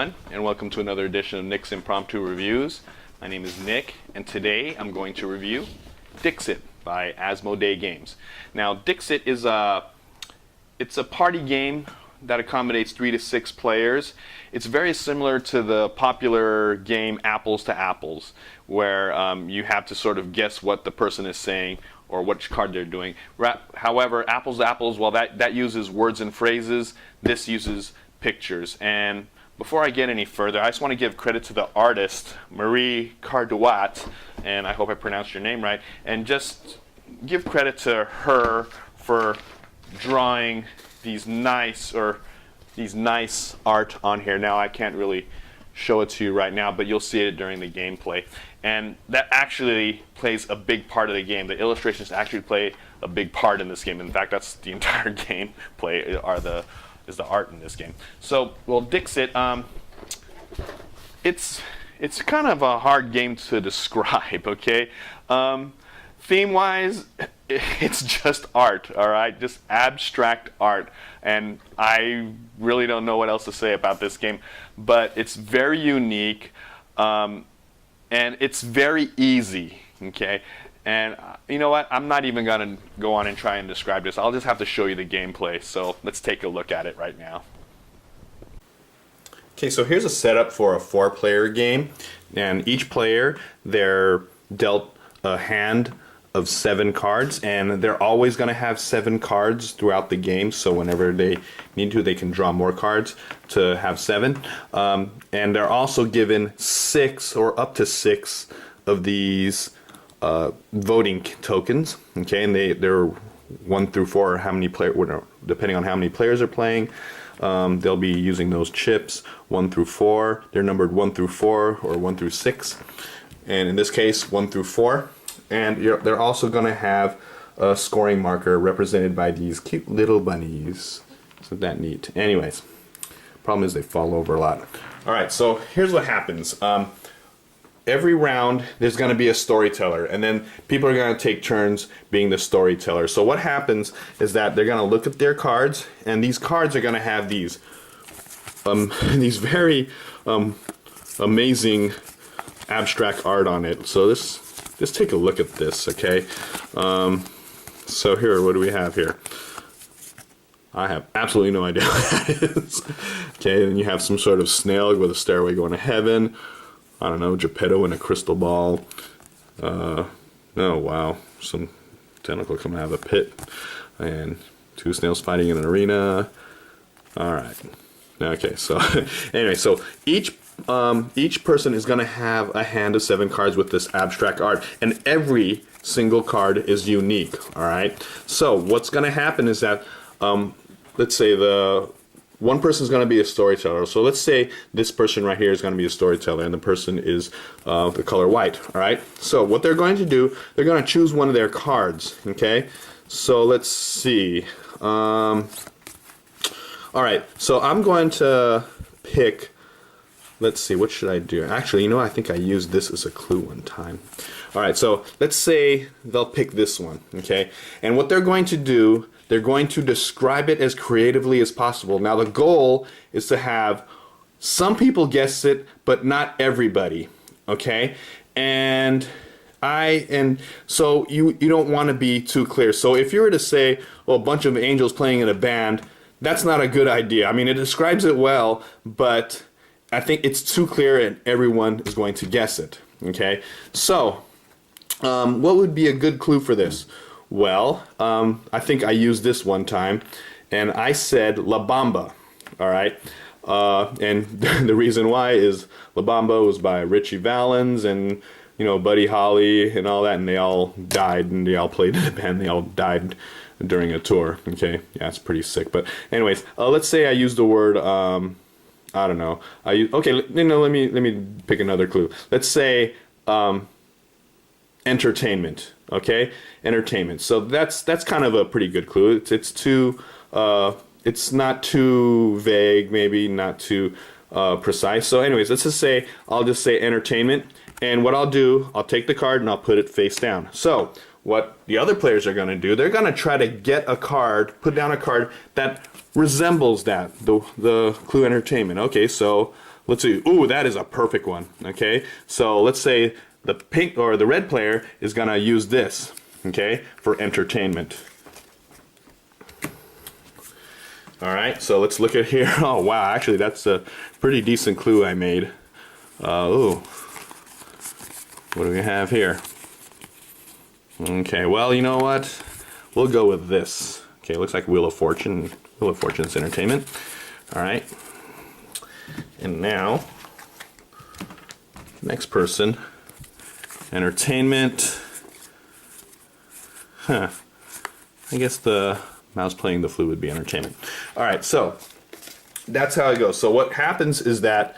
everyone, and welcome to another edition of Nick's Impromptu Reviews. My name is Nick, and today I'm going to review Dixit by Asmodee Games. Now, Dixit is it's a party game that accommodates 3 to 6 players. It's very similar to the popular game Apples to Apples, where you have to sort of guess what the person is saying or which card they're doing. However, Apples to Apples, well, that uses words and phrases. This uses pictures. And before I get any further, I just want to give credit to the artist, Marie Cardouat, and I hope I pronounced your name right, and just give credit to her for drawing these nice art on here. Now, I can't really show it to you right now, but you'll see it during the gameplay. And that actually plays a big part of the game. The illustrations actually play a big part in this game. In fact, that's the entire gameplay is the art in this game. So, well, Dixit, it's kind of a hard game to describe, okay? Theme-wise, it's just art, all right? Just abstract art. And I really don't know what else to say about this game, but it's very unique, and it's very easy, okay? And you know what? I'm not even going to go on and try and describe this. I'll just have to show you the gameplay. So let's take a look at it right now. Okay, so here's a setup for a 4-player game. And each player, they're dealt a hand of 7 cards. And they're always going to have 7 cards throughout the game. So whenever they need to, they can draw more cards to have 7. And they're also given 6 or up to 6 of these voting tokens, okay, and they're 1 through 4, or how many depending on how many players are playing. They'll be using those chips 1 through 4. They're numbered 1 through 4 or 1 through 6, and in this case 1 through 4. And they're also going to have a scoring marker represented by these cute little bunnies. Isn't that neat? Anyways, problem is they fall over a lot. All right, so here's what happens. Every round, there's going to be a storyteller, and then people are going to take turns being the storyteller. So what happens is that they're going to look at their cards, and these cards are going to have these very amazing abstract art on it. So just take a look at this, okay? So here, what do we have here? I have absolutely no idea what that is. Okay, and you have some sort of snail with a stairway going to heaven. I don't know, Geppetto in a crystal ball. Oh wow, some tentacle coming out of the pit, and 2 snails fighting in an arena. All right, okay. So anyway, so each person is going to have a hand of 7 cards with this abstract art, and every single card is unique. All right. So what's going to happen is that let's say one person is going to be a storyteller. So let's say this person right here is going to be a storyteller, and the person is the color white. All right. So what they're going to do, they're going to choose one of their cards. Okay. So let's see. All right. So I'm going to pick. Let's see. What should I do? Actually, you know, I think I used this as a clue one time. All right. So let's say they'll pick this one. Okay. And what they're going to do, they're going to describe it as creatively as possible. Now, the goal is to have some people guess it, but not everybody, okay? And so you don't want to be too clear. So if you were to say, well, a bunch of angels playing in a band, that's not a good idea. I mean, it describes it well, but I think it's too clear and everyone is going to guess it, okay? So what would be a good clue for this? Well, I think I used this one time, and I said La Bamba, all right? And the reason why is La Bamba was by Richie Valens and, you know, Buddy Holly and all that, and they all died, and they all played in a band, they all died during a tour, okay? Yeah, it's pretty sick, but anyways, let's say I used the word, I don't know, okay, you know, let me pick another clue. Let's say, entertainment, okay? Entertainment. So that's kind of a pretty good clue. It's not too vague, maybe not too precise. So anyways, let's just say I'll just say entertainment, and what I'll do, I'll take the card and I'll put it face down. So what the other players are going to do, they're going to try to get a card, put down a card that resembles that, the clue entertainment. Okay, so let's see. Ooh, that is a perfect one. Okay, so let's say the pink or the red player is gonna use this, okay, for entertainment. All right, so let's look at here. Oh wow, actually that's a pretty decent clue I made. Ooh, what do we have here? Okay, well, you know what? We'll go with this. Okay, looks like Wheel of Fortune. Wheel of Fortune's entertainment. All right, and now next person, entertainment. Huh. I guess the mouse playing the flute would be entertainment. All right, so that's how it goes. So what happens is that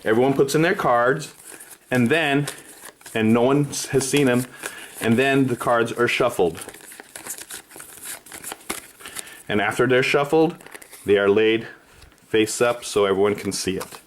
everyone puts in their cards, and no one has seen them, and then the cards are shuffled. And after they're shuffled, they are laid face up so everyone can see it.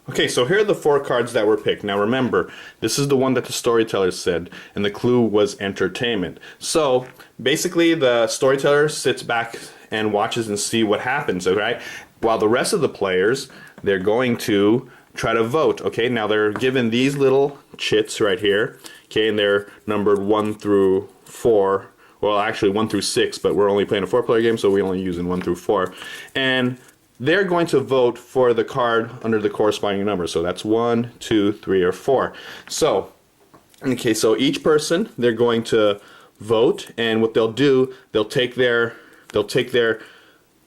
Okay, so here are the 4 cards that were picked. Now remember, this is the one that the storyteller said, and the clue was entertainment. So basically the storyteller sits back and watches and see what happens, alright? While the rest of the players, they're going to try to vote, okay? Now they're given these little chits right here, okay, and they're numbered 1 through 4. Well, actually 1 through 6, but we're only playing a 4-player game, so we only using 1 through 4. And they're going to vote for the card under the corresponding number. So that's 1, 2, 3, or 4. So, okay, so each person, they're going to vote, and what they'll do, they'll take their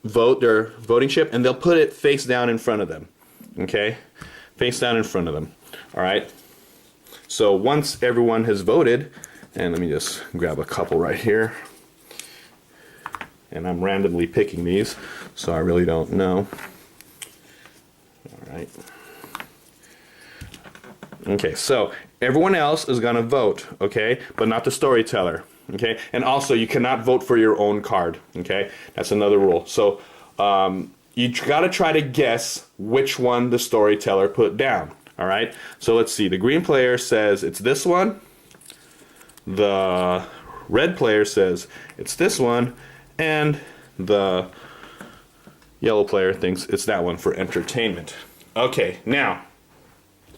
vote, their voting chip, and they'll put it face down in front of them. Okay? Face down in front of them. All right? So once everyone has voted, and let me just grab a couple right here. And I'm randomly picking these, so I really don't know. All right. Okay, so everyone else is going to vote, okay, but not the storyteller, okay? And also, you cannot vote for your own card, okay? That's another rule. So you got to try to guess which one the storyteller put down, all right? So let's see. The green player says it's this one. The red player says it's this one. And the yellow player thinks it's that one for entertainment. Okay, now,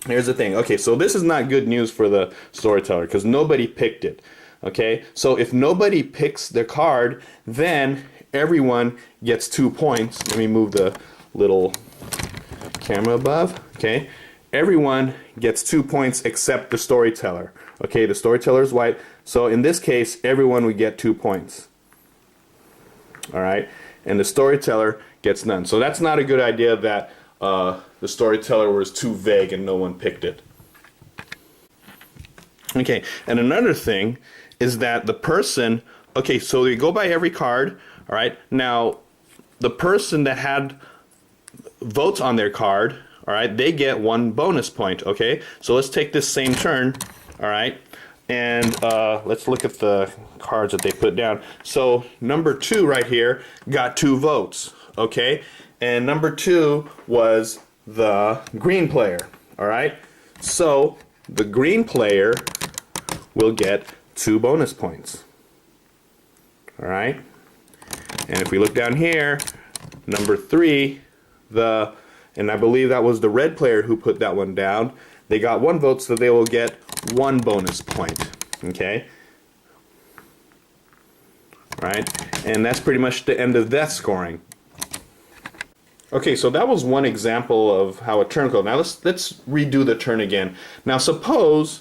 here's the thing. Okay, so this is not good news for the storyteller because nobody picked it. Okay, so if nobody picks the card, then everyone gets 2 points. Let me move the little camera above. Okay, everyone gets 2 points except the storyteller. Okay, the storyteller is white. So in this case, everyone would get 2 points. Alright, and the storyteller gets none. So that's not a good idea that the storyteller was too vague and no one picked it. Okay, and another thing is that the person, okay, so they go by every card, alright, now the person that had votes on their card, alright, they get 1 bonus point, okay? So let's take this same turn, alright, and let's look at the cards that they put down. So number 2 right here got 2 votes, okay? And number 2 was the green player, all right? So the green player will get 2 bonus points, all right? And if we look down here, number 3, and I believe that was the red player who put that one down, they got 1 vote, so they will get 1 bonus point, okay? Right? And that's pretty much the end of that scoring. Okay, so that was one example of how a turn goes. Now let's redo the turn again. Now suppose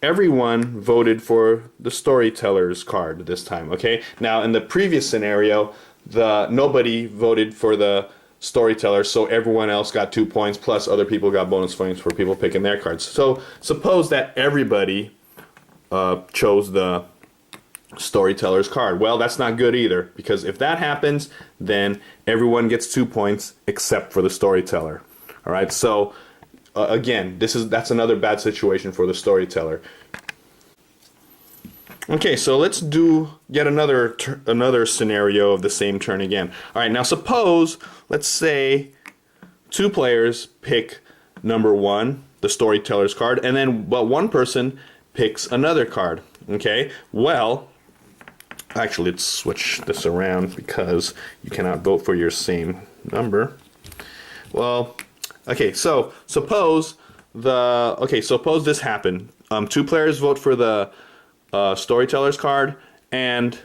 everyone voted for the storyteller's card this time, okay? Now in the previous scenario, nobody voted for the storyteller, so everyone else got 2 points, plus other people got bonus points for people picking their cards. So suppose that everybody chose the storyteller's card. Well, that's not good either, because if that happens, then everyone gets 2 points except for the storyteller. All right, so again, that's another bad situation for the storyteller. Okay, so let's do yet another scenario of the same turn again. All right, now suppose, let's say 2 players pick number 1, the storyteller's card, and then one person picks another card. Okay, well, Actually, let's switch this around because you cannot vote for your same number. Well, okay, so suppose suppose this happened. Two players vote for the storyteller's card, and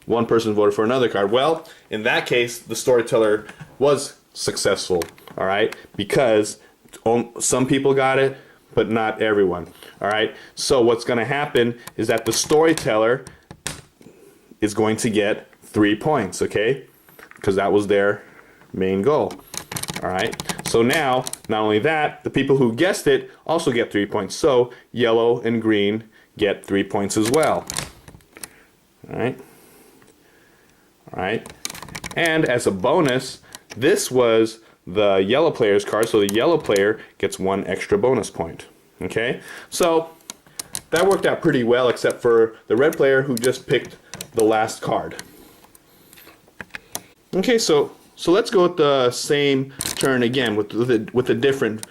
one person voted for another card. Well, in that case, the storyteller was successful, all right, because some people got it, but not everyone, all right. So what's going to happen is that the storyteller is going to get 3 points, okay, because that was their main goal, all right. So now, not only that, the people who guessed it also get 3 points. So yellow and green get 3 points as well, all right. All right, and as a bonus, this was the yellow player's card, so the yellow player gets 1 extra bonus point. Okay, so that worked out pretty well, except for the red player who just picked the last card. Okay, so let's go with the same turn again with a different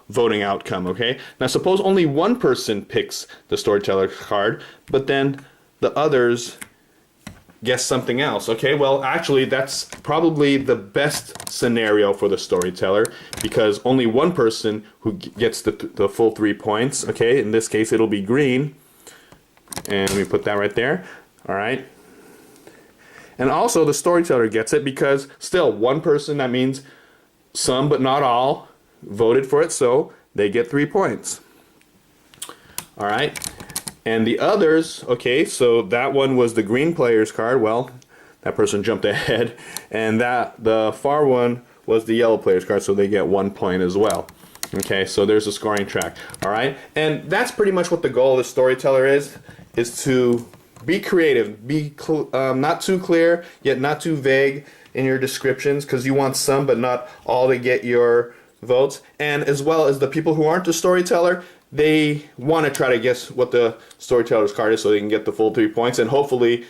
voting outcome. Okay, now suppose only one person picks the storyteller card, but then the others guess something else. Okay, well, actually, that's probably the best scenario for the storyteller, because only one person who gets the full 3 points. Okay, in this case, it'll be green, and we put that right there. All right, and also the storyteller gets it because still one person, that means some but not all, voted for it, so they get 3 points. All right. And the others, okay, so that one was the green player's card. Well, that person jumped ahead. And the far one was the yellow player's card, so they get 1 point as well. Okay, so there's a scoring track. All right, and that's pretty much what the goal of the storyteller is to be creative, be not too clear, yet not too vague in your descriptions, because you want some but not all to get your votes. And as well as the people who aren't the storyteller, they want to try to guess what the storyteller's card is so they can get the full 3 points, and hopefully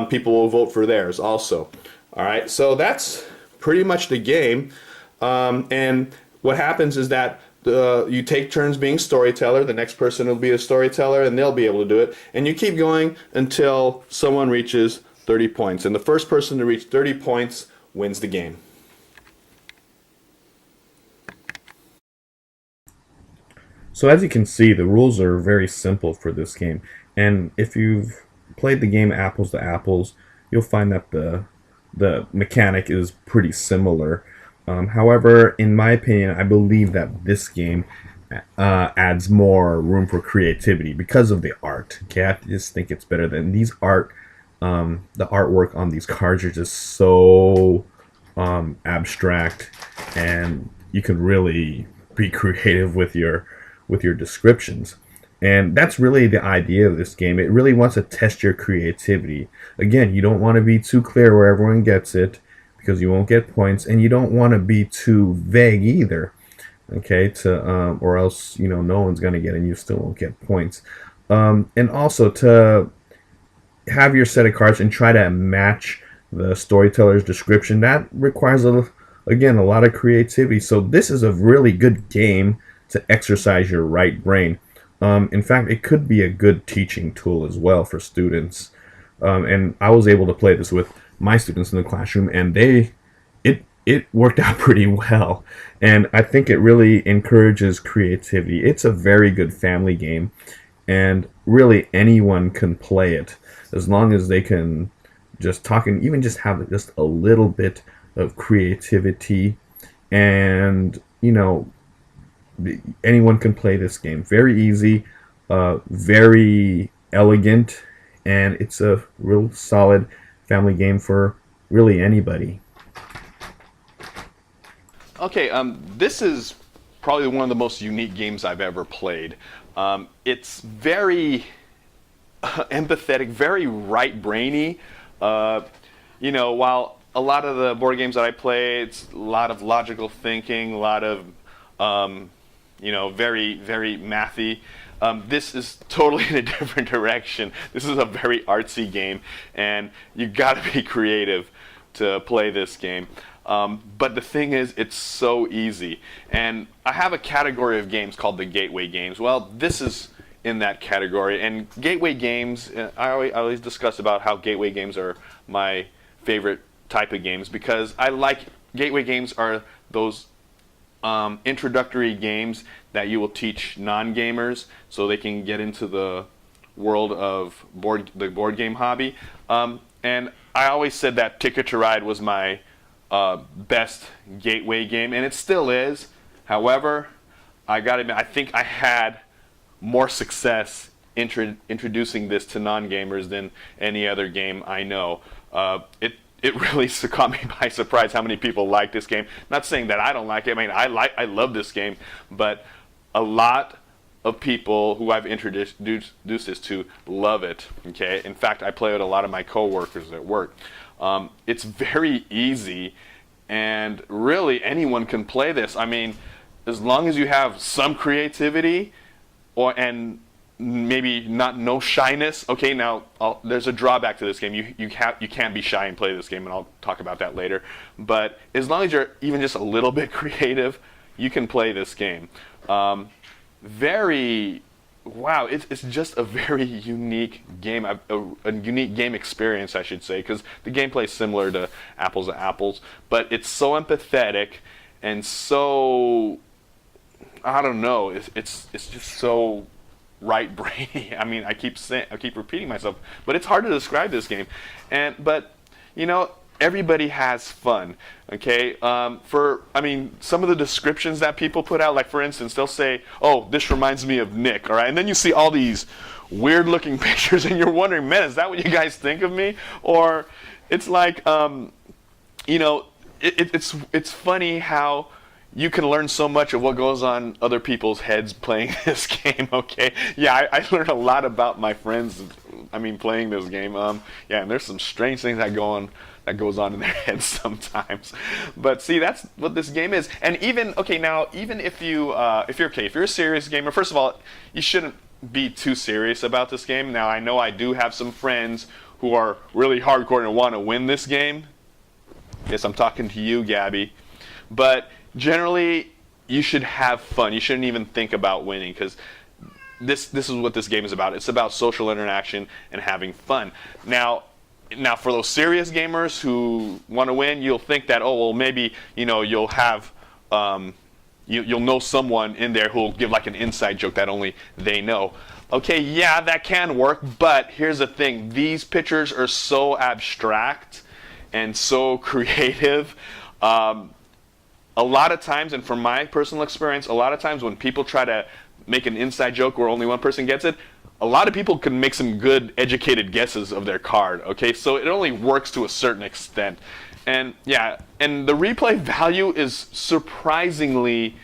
people will vote for theirs also. All right, so that's pretty much the game. And what happens is that you take turns being storyteller, the next person will be a storyteller, and they'll be able to do it. And you keep going until someone reaches 30 points. And the first person to reach 30 points wins the game. So as you can see, the rules are very simple for this game, and if you've played the game apples to apples, you'll find that the mechanic is pretty similar. However, in my opinion, I believe that this game adds more room for creativity because of the art. Okay, I just think it's better than these the artwork on these cards are just so abstract, and you can really be creative with your descriptions. And that's really the idea of this game. It really wants to test your creativity. Again, you don't want to be too clear where everyone gets it because you won't get points, and you don't want to be too vague either, okay, or else no one's going to get it and you still won't get points. And also to have your set of cards and try to match the storyteller's description, that requires again a lot of creativity. So this is a really good game to exercise your right brain. In fact, it could be a good teaching tool as well for students. And I was able to play this with my students in the classroom, and it worked out pretty well. And I think it really encourages creativity. It's a very good family game, and really anyone can play it as long as they can just talk and even just have just a little bit of creativity. And anyone can play this game. Very easy, very elegant, and it's a real solid family game for really anybody. Okay, this is probably one of the most unique games I've ever played. It's very empathetic, very right-brainy. While a lot of the board games that I play, it's a lot of logical thinking, a lot of very, very mathy. This is totally in a different direction. This is a very artsy game, and you got to be creative to play this game. But the thing is, it's so easy. And I have a category of games called the gateway games. Well, this is in that category. And gateway games, I always discuss about how gateway games are my favorite type of games, because I like gateway games are those introductory games that you will teach non-gamers so they can get into the world of the board game hobby. And I always said that Ticket to Ride was my best gateway game, and it still is. However, I gotta admit, I think I had more success introducing this to non-gamers than any other game I know. It really caught me by surprise how many people like this game. Not saying that I don't like it. I mean, I love this game, but a lot of people who I've introduced this to love it. Okay. In fact, I play with a lot of my coworkers at work. It's very easy, and really anyone can play this. I mean, as long as you have some creativity, and maybe no shyness. Okay, now there's a drawback to this game. You can't be shy and play this game, and I'll talk about that later. But as long as you're even just a little bit creative, you can play this game. It's just a very unique game, a unique game experience, I should say, because the gameplay is similar to Apples to Apples, but it's so empathetic and so, I don't know, it's just so right brainy. I mean, I keep repeating myself, but it's hard to describe this game. But everybody has fun. Okay, some of the descriptions that people put out, like for instance, they'll say, "Oh, this reminds me of Nick." All right, and then you see all these weird-looking pictures, and you're wondering, "Man, is that what you guys think of me?" Or it's like, it's funny how you can learn so much of what goes on other people's heads playing this game. Okay, yeah, I learned a lot about my friends. Playing this game. And there's some strange things that goes on in their heads sometimes. But see, that's what this game is. And even if you're a serious gamer, first of all, you shouldn't be too serious about this game. Now, I know I do have some friends who are really hardcore and want to win this game. Yes, I'm talking to you, Gabby. But generally, you should have fun. You shouldn't even think about winning, because this is what this game is about. It's about social interaction and having fun. Now for those serious gamers who want to win, you'll think that, maybe you'll have you'll know someone in there who'll give like an inside joke that only they know. Okay, yeah, that can work, but here's the thing: these pictures are so abstract and so creative. A lot of times, and from my personal experience, a lot of times when people try to make an inside joke where only one person gets it, a lot of people can make some good, educated guesses of their card. Okay, so it only works to a certain extent. And the replay value is surprisingly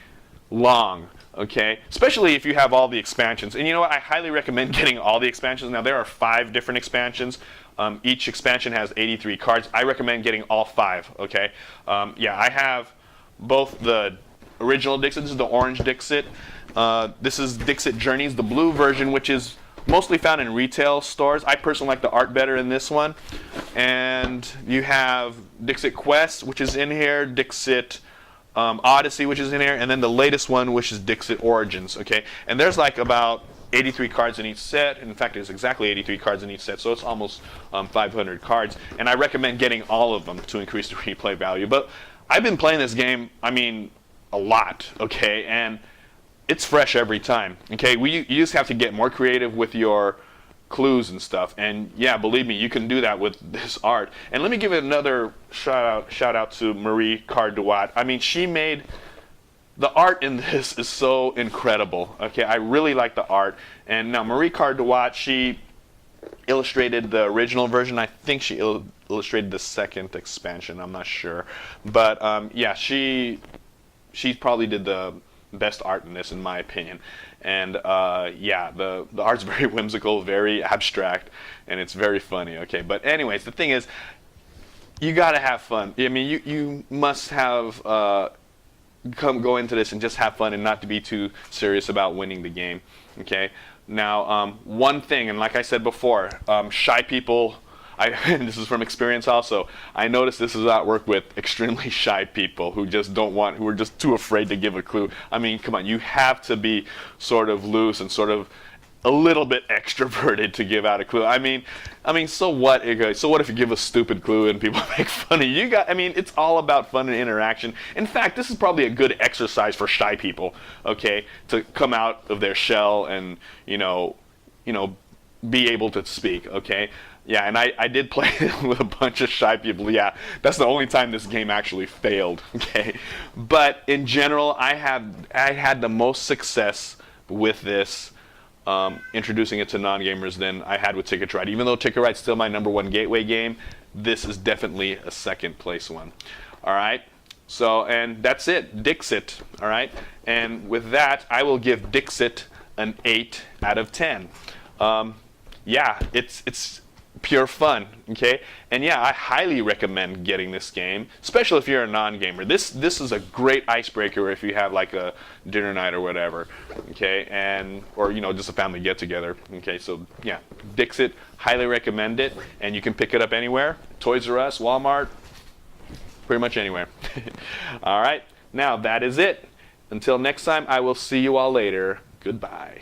long. Okay, especially if you have all the expansions. And you know what? I highly recommend getting all the expansions. Now, there are 5 different expansions. Each expansion has 83 cards. I recommend getting all 5. Okay, I have both the original Dixit. This is the orange Dixit. This is Dixit Journeys, the blue version, which is mostly found in retail stores. I personally like the art better in this one. And you have Dixit Quest, which is in here, Dixit Odyssey, which is in here, and then the latest one, which is Dixit Origins. Okay, and there's like about 83 cards in each set. In fact, there's exactly 83 cards in each set, so it's almost 500 cards. And I recommend getting all of them to increase the replay value. But I've been playing this game, a lot, okay, and it's fresh every time, okay? You just have to get more creative with your clues and stuff, and yeah, believe me, you can do that with this art. And let me give another shout out to Marie Carduat. She made the art in this is so incredible, okay? I really like the art. And now Marie Carduat, she illustrated the original version. I think she illustrated the second expansion. I'm not sure, but she probably did the best art in this, in my opinion. And the art's very whimsical, very abstract, and it's very funny. Okay, but anyways, the thing is, you gotta have fun. You must have go into this and just have fun and not to be too serious about winning the game. Okay. Now, one thing, and like I said before, shy people, and this is from experience also, I noticed this is at work with extremely shy people who are just too afraid to give a clue. Come on, you have to be sort of loose and sort of a little bit extroverted to give out a clue. I mean, so what? So what if you give a stupid clue and people make fun of you? I mean, it's all about fun and interaction. In fact, this is probably a good exercise for shy people, okay, to come out of their shell and be able to speak, okay. Yeah, and I did play with a bunch of shy people. Yeah, that's the only time this game actually failed, okay. But in general, I had the most success with this. Introducing it to non-gamers than I had with Ticket to Ride. Even though Ticket to Ride's still my #1 gateway game, this is definitely a second place one. All right. So, and that's it, Dixit. All right. And with that, I will give Dixit an 8 out of 10. Yeah, it's pure fun, okay? And yeah, I highly recommend getting this game, especially if you're a non-gamer. This is a great icebreaker if you have like a dinner night or whatever, okay? Or just a family get-together, okay? So yeah, Dixit, highly recommend it, and you can pick it up anywhere, Toys R Us, Walmart, pretty much anywhere. All right, now that is it. Until next time, I will see you all later. Goodbye.